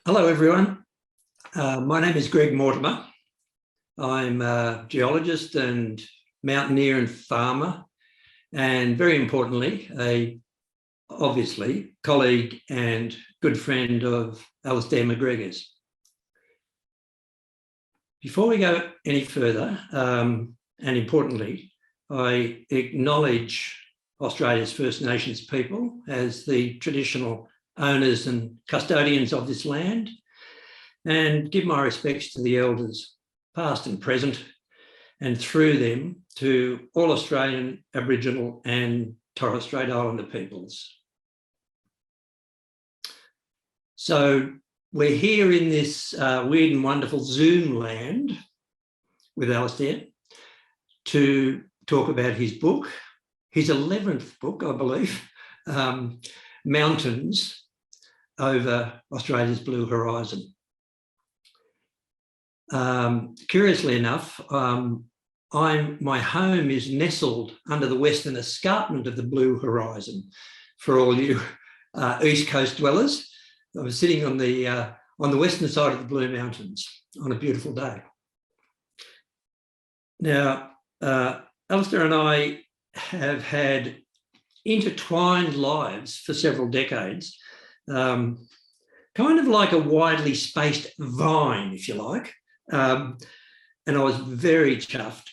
Hello, everyone. My name is Greg Mortimer. I'm a geologist and mountaineer and farmer, and very importantly, obviously, colleague and good friend of Alasdair McGregor's. Before we go any further, and importantly, I acknowledge Australia's First Nations people as the traditional owners and custodians of this land, and give my respects to the elders, past and present, and through them to all Australian, Aboriginal and Torres Strait Islander peoples. So we're here in this weird and wonderful Zoom land with Alasdair to talk about his book, his 11th book, I believe, Mountains over Australia's Blue Horizon. Curiously enough, my home is nestled under the western escarpment of the Blue Horizon. For all you East Coast dwellers, I was sitting on the western side of the Blue Mountains on a beautiful day. Now, Alasdair and I have had intertwined lives for several decades, kind of like a widely spaced vine, if you like. And I was very chuffed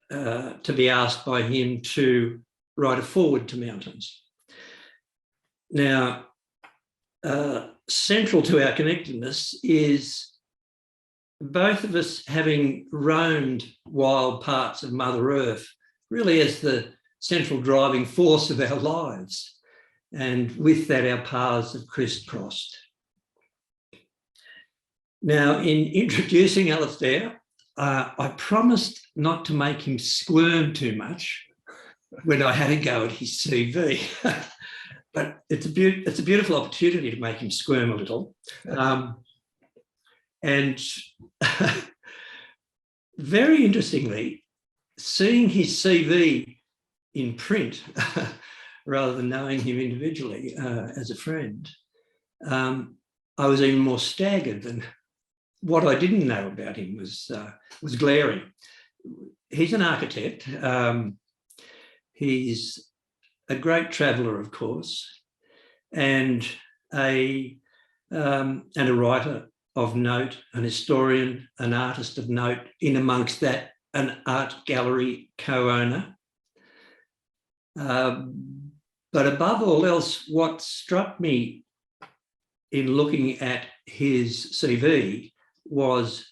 to be asked by him to write a foreword to Mountains. Now, central to our connectedness is both of us having roamed wild parts of Mother Earth, really as the central driving force of our lives. And with that, our paths have crisscrossed. Now, in introducing Alasdair, I promised not to make him squirm too much when I had a go at his CV, but it's a beautiful opportunity to make him squirm a little. And very interestingly, seeing his CV in print, rather than knowing him individually as a friend, I was even more staggered than what I didn't know about him was glaring. He's an architect. He's a great traveller, of course, and a writer of note, an historian, an artist of note, in amongst that, an art gallery co-owner. But above all else, what struck me in looking at his CV was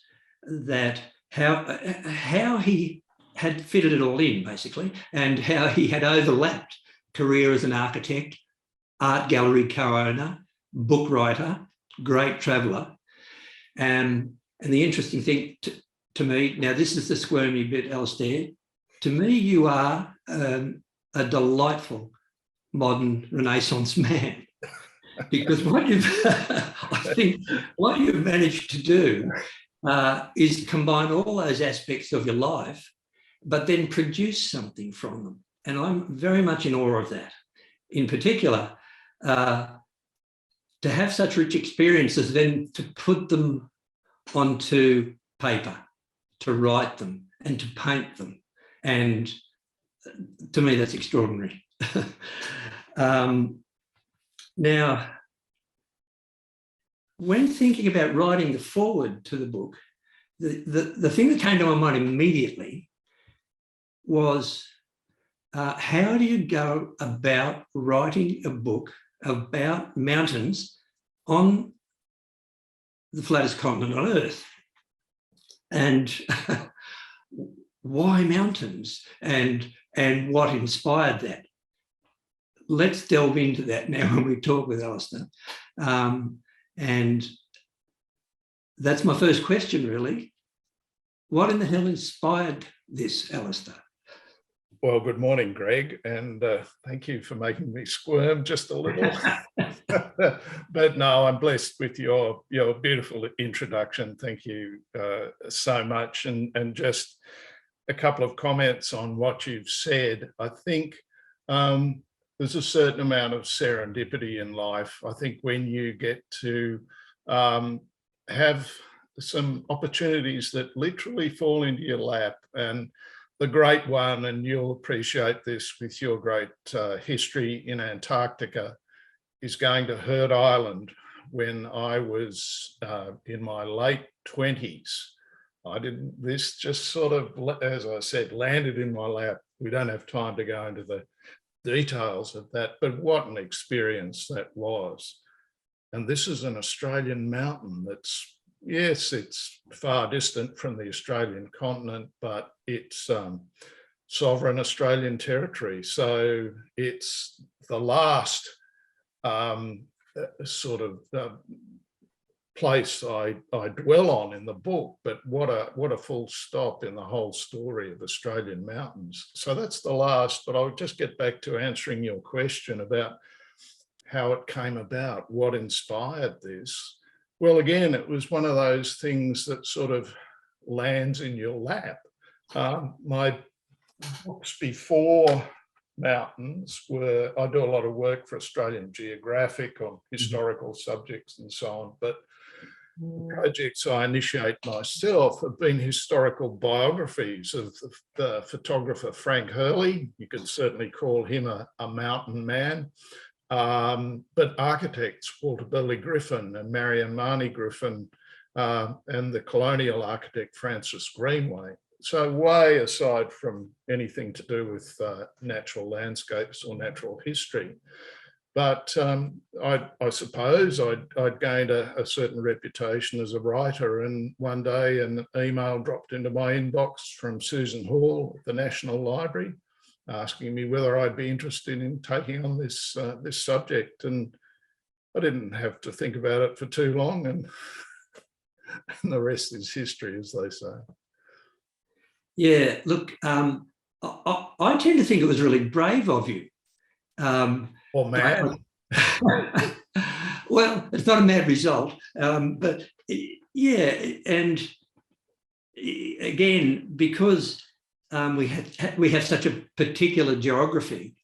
that how he had fitted it all in, basically, and how he had overlapped career as an architect, art gallery co-owner, book writer, great traveller. And the interesting thing to me, now this is the squirmy bit, Alasdair, to me you are a delightful modern Renaissance man, because what you've managed to do is combine all those aspects of your life, but then produce something from them. And I'm very much in awe of that. In particular, to have such rich experiences, then to put them onto paper, to write them and to paint them. And to me, that's extraordinary. Now, when thinking about writing the foreword to the book, the thing that came to my mind immediately was how do you go about writing a book about mountains on the flattest continent on Earth? And why mountains? And what inspired that? Let's delve into that now when we talk with Alasdair. And that's my first question, really. What in the hell inspired this, Alasdair? Well, good morning, Greg, and thank you for making me squirm just a little. But no, I'm blessed with your beautiful introduction. Thank you so much. And just a couple of comments on what you've said. I think there's a certain amount of serendipity in life. I think when you get to have some opportunities that literally fall into your lap. And the great one, and you'll appreciate this with your great history in Antarctica, is going to Heard Island when I was in my late 20s. This just sort of, as I said, landed in my lap. We don't have time to go into the details of that, but what an experience that was. And this is an Australian mountain that's, yes, it's far distant from the Australian continent, but it's sovereign Australian territory. So it's the last sort of place I dwell on in the book, but what a full stop in the whole story of Australian mountains. So that's the last, but I'll just get back to answering your question about how it came about, what inspired this. Well, again, it was one of those things that sort of lands in your lap. My books before mountains were, I do a lot of work for Australian Geographic on historical subjects and so on, but the projects I initiate myself have been historical biographies of the photographer Frank Hurley. You could certainly call him a mountain man. But architects, Walter Burley Griffin and Marion Marnie Griffin, and the colonial architect Francis Greenway. So way aside from anything to do with natural landscapes or natural history. But I suppose I'd gained a certain reputation as a writer, and one day an email dropped into my inbox from Susan Hall at the National Library, asking me whether I'd be interested in taking on this subject, and I didn't have to think about it for too long, and the rest is history, as they say. Yeah, look, I tend to think it was really brave of you. Or mad. Well, it's not a mad result, but yeah, and again, because we have such a particular geography,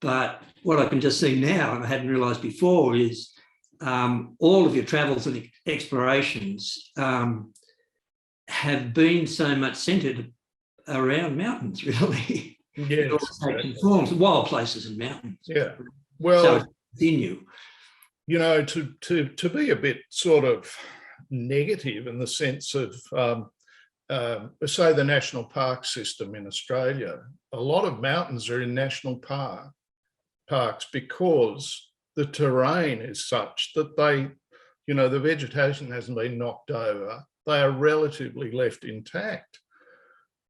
but what I can just see now, and I hadn't realised before, is all of your travels and explorations have been so much centred around mountains, really. Yes, exactly. Forms, wild places and mountains. Yeah. Well, so it's in you. You know, to be a bit sort of negative in the sense of, say, the national park system in Australia, a lot of mountains are in national parks because the terrain is such that they, you know, the vegetation hasn't been knocked over. They are relatively left intact.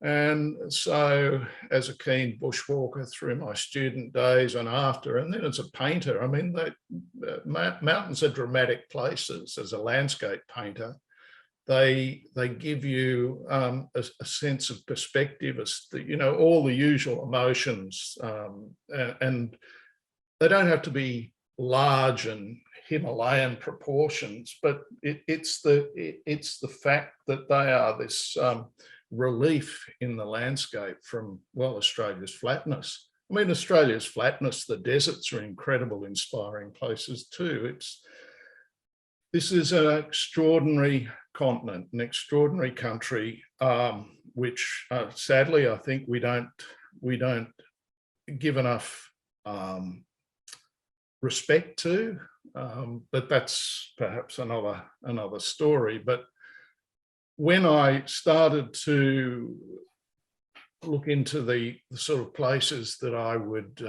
And so as a keen bushwalker through my student days and after, and then as a painter, I mean, mountains are dramatic places. As a landscape painter, they give you a sense of perspective, you know, all the usual emotions, and they don't have to be large and Himalayan proportions, but it's the fact that they are this relief in the landscape from, well, Australia's flatness. I mean, Australia's flatness, the deserts are incredible, inspiring places too. This is an extraordinary continent, an extraordinary country, which sadly I think we don't give enough respect to, but that's perhaps another story. But when I started to look into the sort of places that I would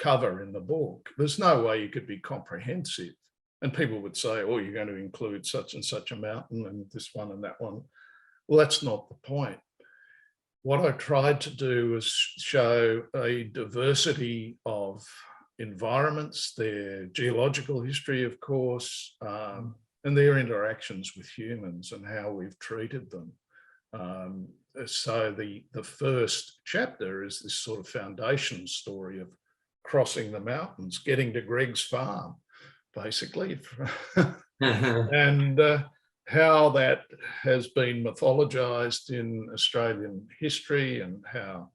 cover in the book, there's no way you could be comprehensive. And people would say, oh, you're going to include such and such a mountain and this one and that one. Well, that's not the point. What I tried to do was show a diversity of environments, their geological history, of course, and their interactions with humans and how we've treated them. So the first chapter is this sort of foundation story of crossing the mountains, getting to Greg's farm, basically, and how that has been mythologized in Australian history, and how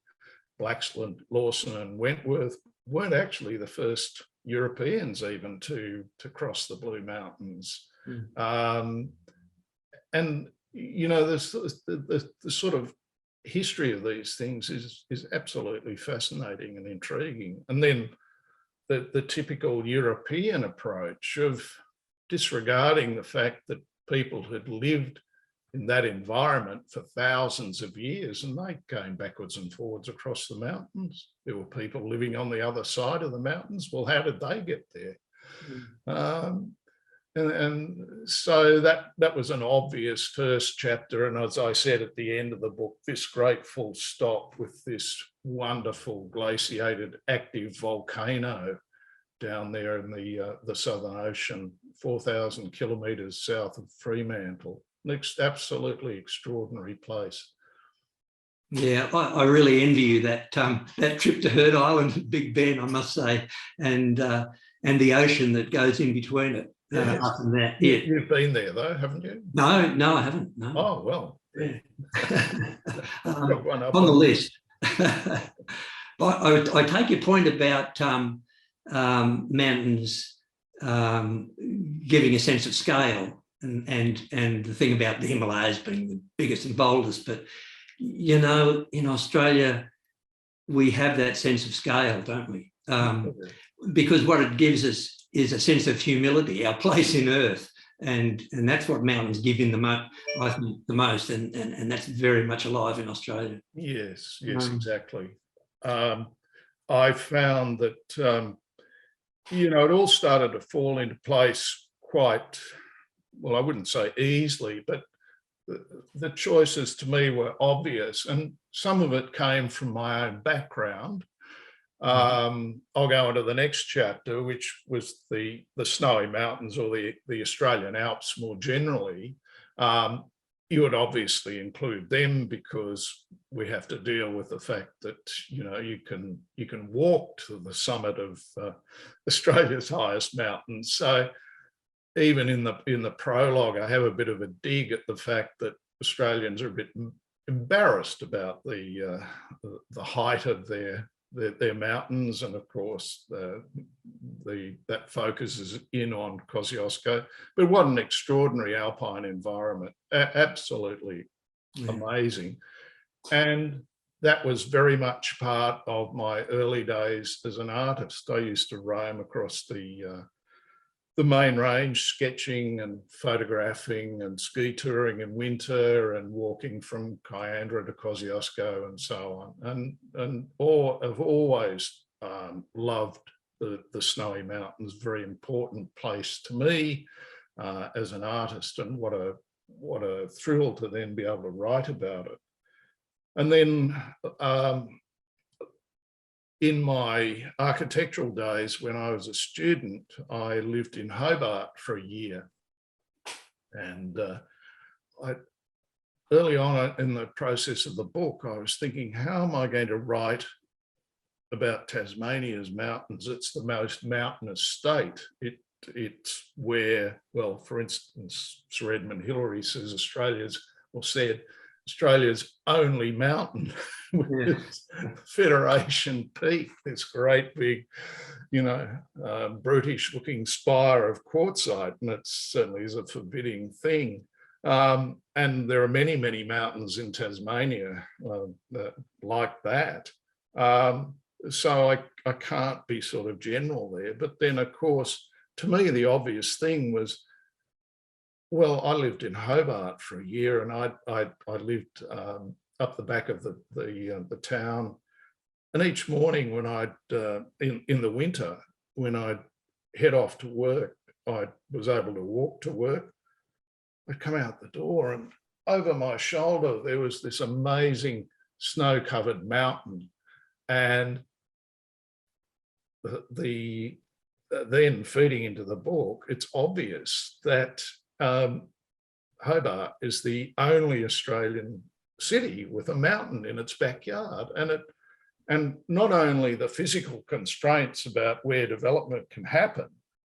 Blaxland, Lawson and Wentworth weren't actually the first Europeans even to cross the Blue Mountains. And, you know, the sort of history of these things is absolutely fascinating and intriguing. And then the typical European approach of disregarding the fact that people had lived in that environment for thousands of years, and they came backwards and forwards across the mountains. There were people living on the other side of the mountains. Well, how did they get there? And so that was an obvious first chapter. And as I said at the end of the book, this great full stop with this wonderful glaciated active volcano down there in the Southern Ocean, 4,000 kilometres south of Fremantle. Next, absolutely extraordinary place. Yeah, I really envy you that trip to Heard Island, Big Ben, I must say, and the ocean that goes in between it. Yes. Up and that. Yeah. You've been there though, haven't you? No, I haven't. No. Oh well. Yeah. On the list. I take your point about mountains giving a sense of scale, and the thing about the Himalayas being the biggest and boldest. But you know, in Australia, we have that sense of scale, don't we? Because what it gives us is a sense of humility, our place in Earth, and that's what mountains give in I think the most, and that's very much alive in Australia. Yes, exactly. I found that you know, it all started to fall into place quite well. I wouldn't say easily, but the choices to me were obvious, and some of it came from my own background. I'll go into the next chapter, which was the snowy mountains, or the Australian Alps more generally. You would obviously include them because we have to deal with the fact that, you know, you can walk to the summit of Australia's highest mountains. So even in the prologue, I have a bit of a dig at the fact that Australians are a bit embarrassed about the height of their mountains, and of course that focuses in on Kosciuszko. But what an extraordinary alpine environment, absolutely amazing. And that was very much part of my early days as an artist. I used to roam across the main range, sketching and photographing and ski touring in winter and walking from Kiandra to Kosciuszko and so on. And I've always loved the snowy mountains, very important place to me as an artist, and what a thrill to then be able to write about it. And then in my architectural days, when I was a student, I lived in Hobart for a year. And early on in the process of the book, I was thinking, how am I going to write about Tasmania's mountains? It's the most mountainous state. It's where, well, for instance, Sir Edmund Hillary says Australia's only mountain, which is Federation Peak, this great big, you know, brutish looking spire of quartzite, and it certainly is a forbidding thing. And there are many, many mountains in Tasmania like that. So I can't be sort of general there. But then, of course, to me, the obvious thing was, well, I lived in Hobart for a year, and I lived up the back of the town. And each morning when I'd, in the winter, when I'd head off to work, I was able to walk to work. I'd come out the door, and over my shoulder, there was this amazing snow-covered mountain. And then feeding into the book, it's obvious that Hobart is the only Australian city with a mountain in its backyard, and not only the physical constraints about where development can happen,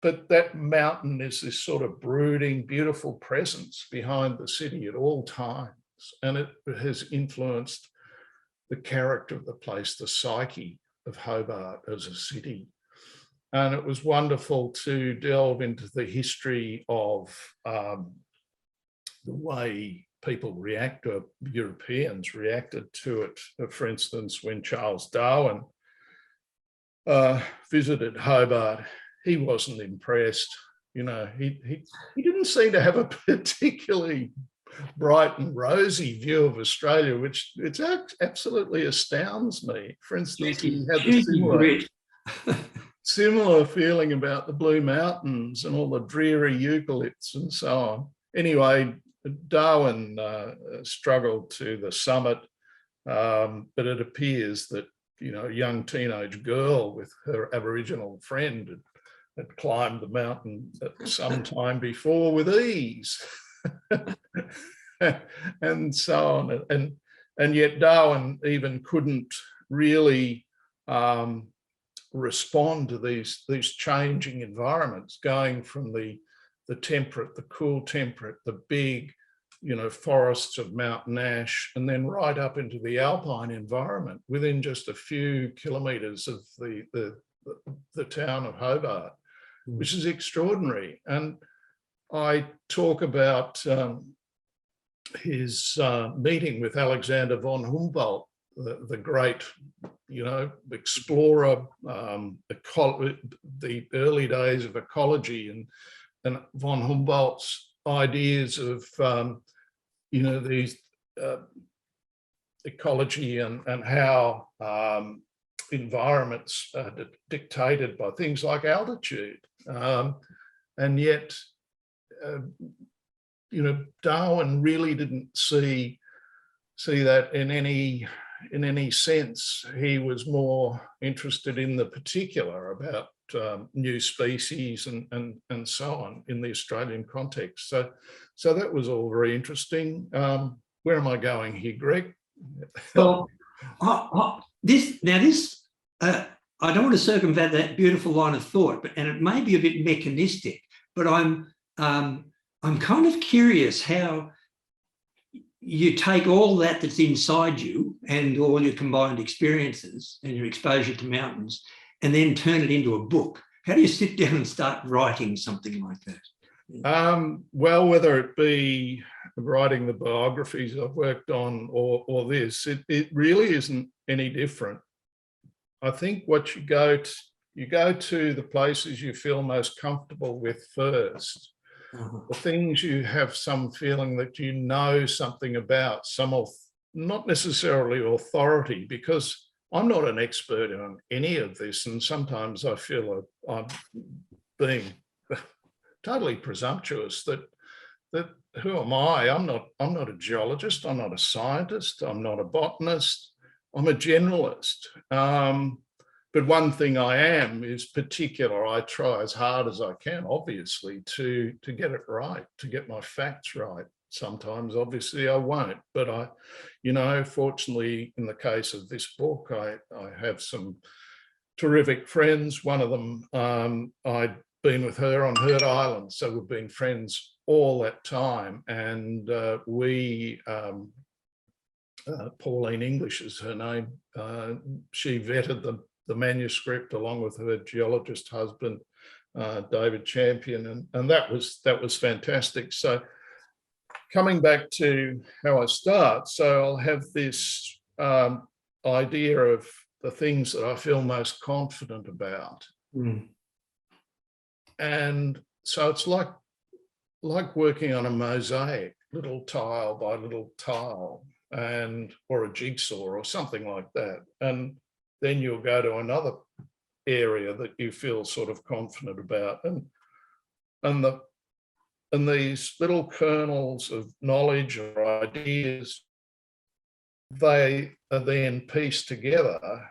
but that mountain is this sort of brooding, beautiful presence behind the city at all times, and it has influenced the character of the place, the psyche. Hobart as a city. And it was wonderful to delve into the history of the way people Europeans reacted to it. For instance, when Charles Darwin visited Hobart, he wasn't impressed. You know, he didn't seem to have a particularly bright and rosy view of Australia, which absolutely astounds me. For instance, he had the similar feeling about the Blue Mountains and all the dreary eucalypts and so on. Anyway, Darwin struggled to the summit, but it appears that, you know, a young teenage girl with her Aboriginal friend had climbed the mountain at some time before with ease. And so on. And yet Darwin even couldn't really respond to these changing environments, going from the temperate, the cool temperate, the big, you know, forests of mountain ash, and then right up into the alpine environment within just a few kilometres of the town of Hobart, which is extraordinary. And I talk about his meeting with Alexander von Humboldt, the great, you know, explorer, the early days of ecology, and von Humboldt's ideas of, you know, these ecology and how environments are dictated by things like altitude. And yet, you know, Darwin really didn't see that in any sense. He was more interested in the particular about new species and so on in the Australian context. So that was all very interesting. Where am I going here, Greg? Well, I don't want to circumvent that beautiful line of thought, and it may be a bit mechanistic, but I'm kind of curious how you take all that's inside you and all your combined experiences and your exposure to mountains and then turn it into a book. How do you sit down and start writing something like that? Well, whether it be writing the biographies I've worked on or this, it really isn't any different. I think what you go to the places you feel most comfortable with first. The things you have some feeling that you know something about, not necessarily authority, because I'm not an expert on any of this, and sometimes I feel I'm being totally presumptuous that who am I? I'm not a geologist, I'm not a scientist, I'm not a botanist, I'm a generalist. But one thing I am is particular. I try as hard as I can, obviously, to get it right, to get my facts right. Sometimes, obviously, I won't. But you know, fortunately, in the case of this book, I have some terrific friends. One of them, I'd been with her on Heard Island, so we've been friends all that time. And Pauline English is her name. She vetted the manuscript along with her geologist husband, David Champion, and that was fantastic. So coming back to how I start, so I'll have this idea of the things that I feel most confident about. And so it's like working on a mosaic, little tile by little tile, or a jigsaw or something like that. And then you'll go to another area that you feel sort of confident about. And these little kernels of knowledge or ideas, they are then pieced together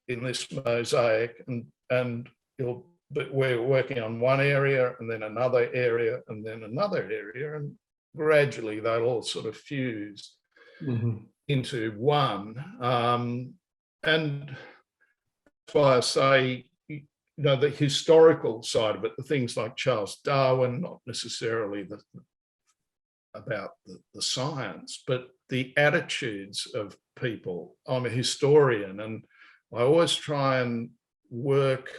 in this mosaic, and we're working on one area and then another area and then another area, and gradually they'll all sort of fuse into one. And that's why I say, you know, the historical side of it, the things like Charles Darwin, not necessarily about the science, but the attitudes of people. I'm a historian, I always try and work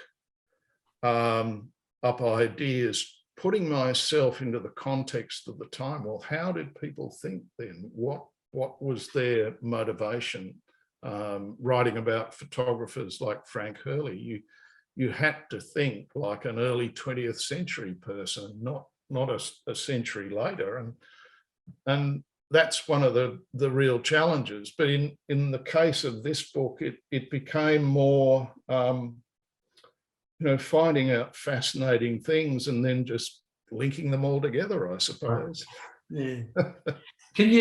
up ideas, putting myself into the context of the time. Well, how did people think then? What was their motivation? Writing about photographers like Frank Hurley, you had to think like an early 20th century person, not a century later, and that's one of the real challenges. But in the case of this book, it became more finding out fascinating things and then just linking them all together, I suppose. Yeah. Can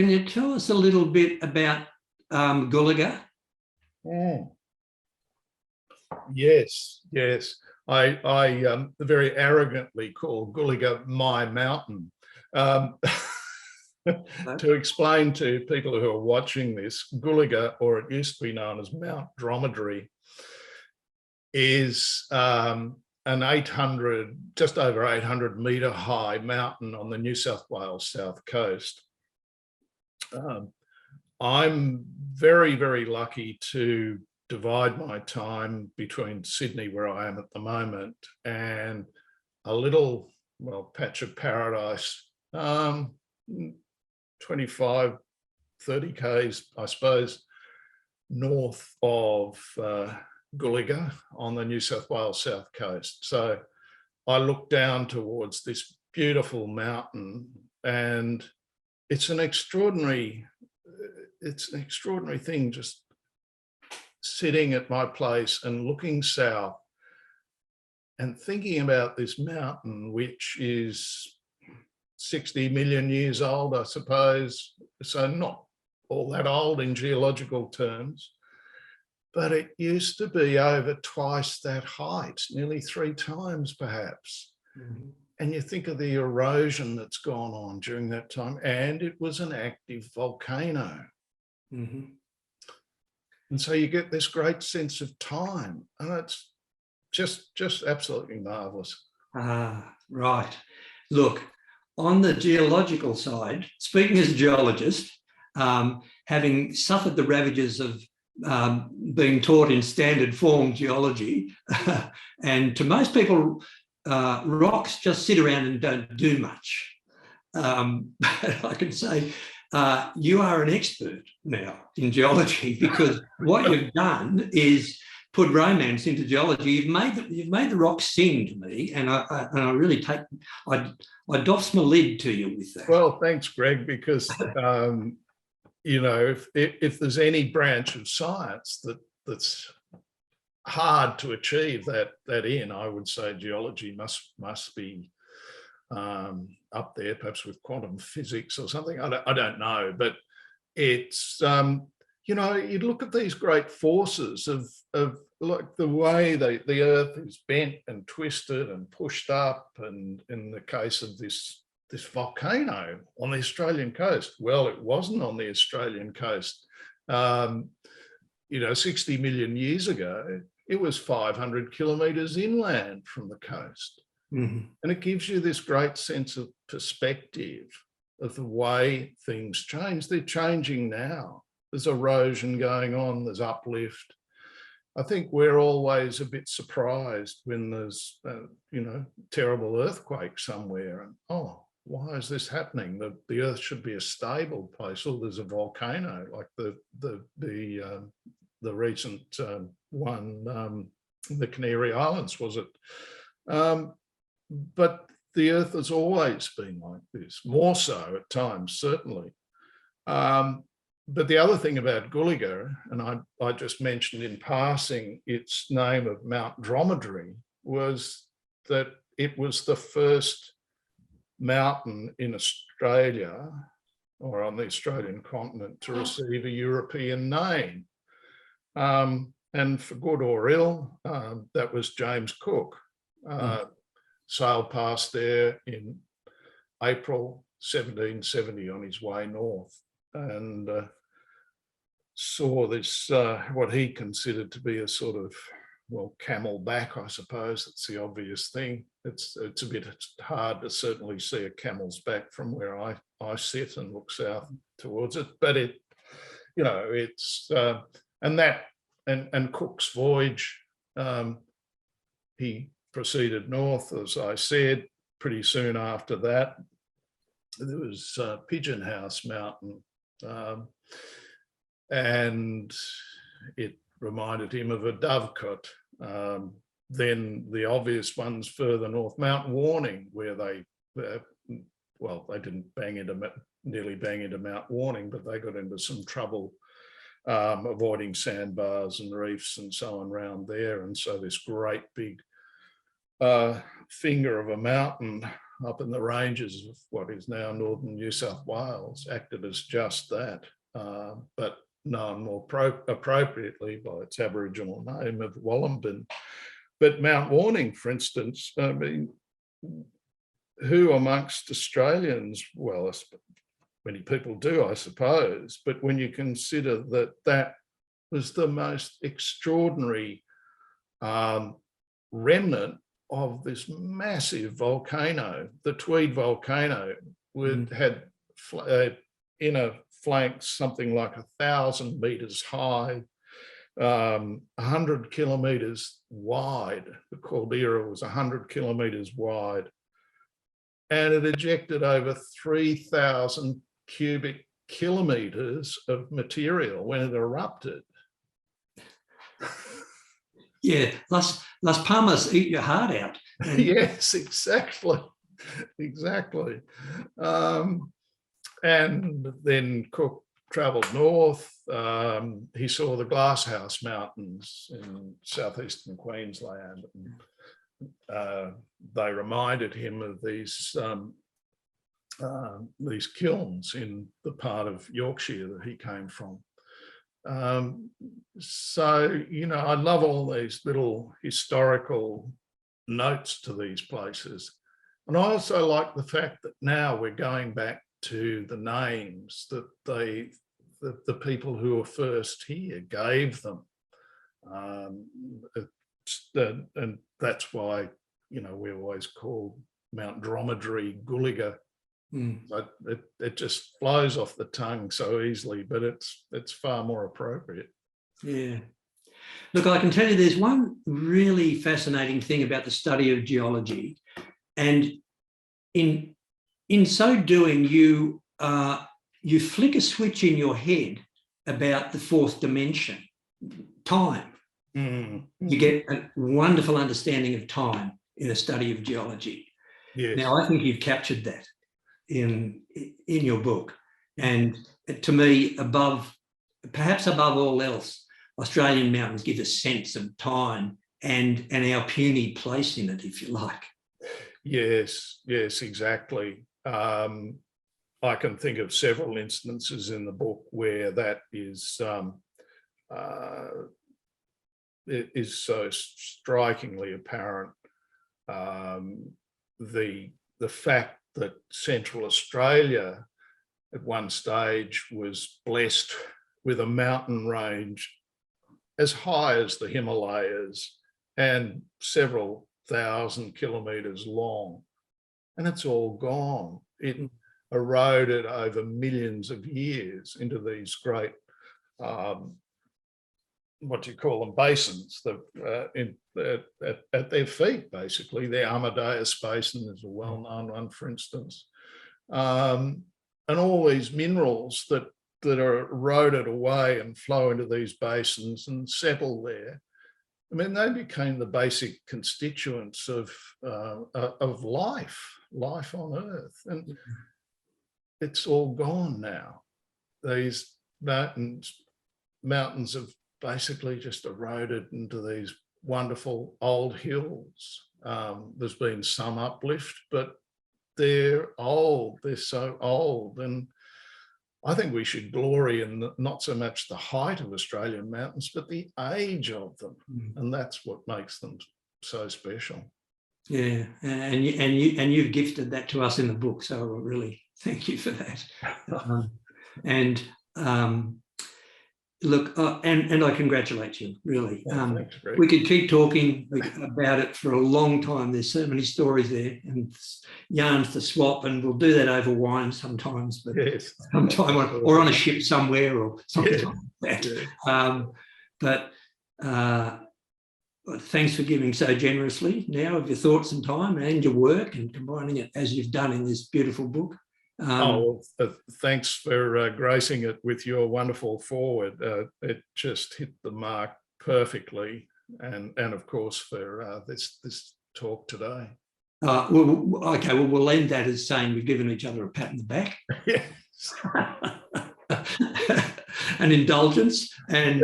you tell us a little bit about Gulliger? Oh. Yes. I very arrogantly call Gulliger my mountain. To explain to people who are watching this, Gulliger, or it used to be known as Mount Dromedary, is an just over 800 metre high mountain on the New South Wales south coast. I'm very, very lucky to divide my time between Sydney, where I am at the moment, and a little, patch of paradise, 25, 30 k's, I suppose, north of Gulliger on the New South Wales south coast. So I look down towards this beautiful mountain, and it's an extraordinary thing, just sitting at my place and looking south and thinking about this mountain, which is 60 million years old, I suppose. So not all that old in geological terms, but it used to be over twice that height, nearly 3 times perhaps. Mm-hmm. And you think of the erosion that's gone on during that time, and it was an active volcano. Mm-hmm. And so you get this great sense of time, and it's just absolutely marvellous. Ah, right. Look, on the geological side, speaking as a geologist, having suffered the ravages of being taught in standard form geology, and to most people, rocks just sit around and don't do much. But I can say you are an expert now in geology, because what you've done is put romance into geology. You've made the rocks sing to me, and I really I doff my lid to you with that. Well, thanks, Greg, because if there's any branch of science that's hard to achieve that in, I would say geology must be up there, perhaps with quantum physics or something. I don't know, but it's you look at these great forces of like the way the earth is bent and twisted and pushed up, and in the case of this volcano on the Australian coast, well, it wasn't on the Australian coast. 60 million years ago, it was 500 kilometres inland from the coast. Mm-hmm. And it gives you this great sense of perspective of the way things change. They're changing now. There's erosion going on, there's uplift. I think we're always a bit surprised when there's, terrible earthquake somewhere, and why is this happening? The earth should be a stable place. Oh, there's a volcano, like the recent one in the Canary Islands, was it? But the earth has always been like this, more so at times, certainly. But the other thing about Gulliger, and I just mentioned in passing its name of Mount Dromedary, was that it was the first mountain in Australia, or on the Australian continent, to receive a European name. And for good or ill, that was James Cook. Sailed past there in April 1770 on his way north, and saw this, what he considered to be a sort of, camel back, I suppose. It's the obvious thing. It's a bit hard to certainly see a camel's back from where I sit and look south towards it, but you know, it's and Cook's voyage. He proceeded north, as I said. Pretty soon after that, there was Pigeon House Mountain, and it reminded him of a dovecot. Then the obvious ones further north, Mount Warning, where they, well, they didn't nearly bang into Mount Warning, but they got into some trouble avoiding sandbars and reefs and so on around there. And so this great big finger of a mountain up in the ranges of what is now northern New South Wales acted as just that, but known more appropriately by its Aboriginal name of Wollongong. But Mount Warning, for instance, I mean, who amongst Australians, well, many people do, I suppose, but when you consider that that was the most extraordinary remnant of this massive volcano, the Tweed volcano, had inner flanks something like 1,000 meters high, 100 kilometers wide. The caldera was 100 kilometers wide, and it ejected over 3,000 cubic kilometers of material when it erupted. Yeah, Las Palmas eat your heart out. Yes, exactly. And then Cook travelled north. He saw the Glasshouse Mountains in southeastern Queensland. They reminded him of these kilns in the part of Yorkshire that he came from. So, you know, I love all these little historical notes to these places. And I also like the fact that now we're going back to the names that the people who were first here gave them. And that's why, you know, we always call Mount Dromedary Gulliga. But it just flows off the tongue so easily, but it's far more appropriate. Yeah. Look, I can tell you there's one really fascinating thing about the study of geology, and in so doing, you flick a switch in your head about the fourth dimension, time. You get a wonderful understanding of time in a study of geology. Yes. Now, I think you've captured that in your book, and to me, perhaps above all else, Australian mountains give a sense of time and our puny place in it, if you like. Yes, exactly. I can think of several instances in the book where that is it is so strikingly apparent. The fact that Central Australia at one stage was blessed with a mountain range as high as the Himalayas and several thousand kilometres long, and it's all gone. It eroded over millions of years into these great, what do you call them, basins at their feet, basically. The Amadeus Basin is a well-known one, for instance. And all these minerals that are eroded away and flow into these basins and settle there, I mean, they became the basic constituents of life on Earth. And it's all gone now. These mountains have basically just eroded into these wonderful old hills. There's been some uplift, but they're old. They're so old. And I think we should glory in not so much the height of Australian mountains, but the age of them. And that's what makes them so special. Yeah, and you've gifted that to us in the book, so I really thank you for that. look, and I congratulate you, really. Oh, thanks, Greg. We could keep talking about it for a long time. There's so many stories there and yarns to swap, and we'll do that over wine sometimes, but Yes. sometime or on a ship somewhere or something like that. Yeah. But thanks for giving so generously now of your thoughts and time and your work and combining it as you've done in this beautiful book. Thanks for gracing it with your wonderful foreword. It just hit the mark perfectly, and of course for this talk today. Okay, well, we'll end that as saying we've given each other a pat on the back. Yes. An indulgence. And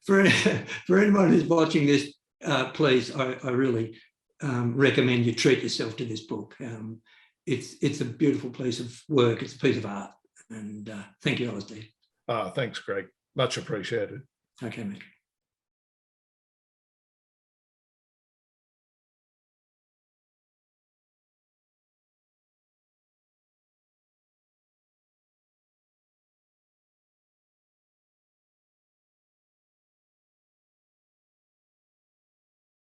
for anyone who's watching this, please, I really recommend you treat yourself to this book. It's a beautiful piece of work. It's a piece of art. And thank you, Alasdair. Thanks, Greg. Much appreciated. Okay, mate.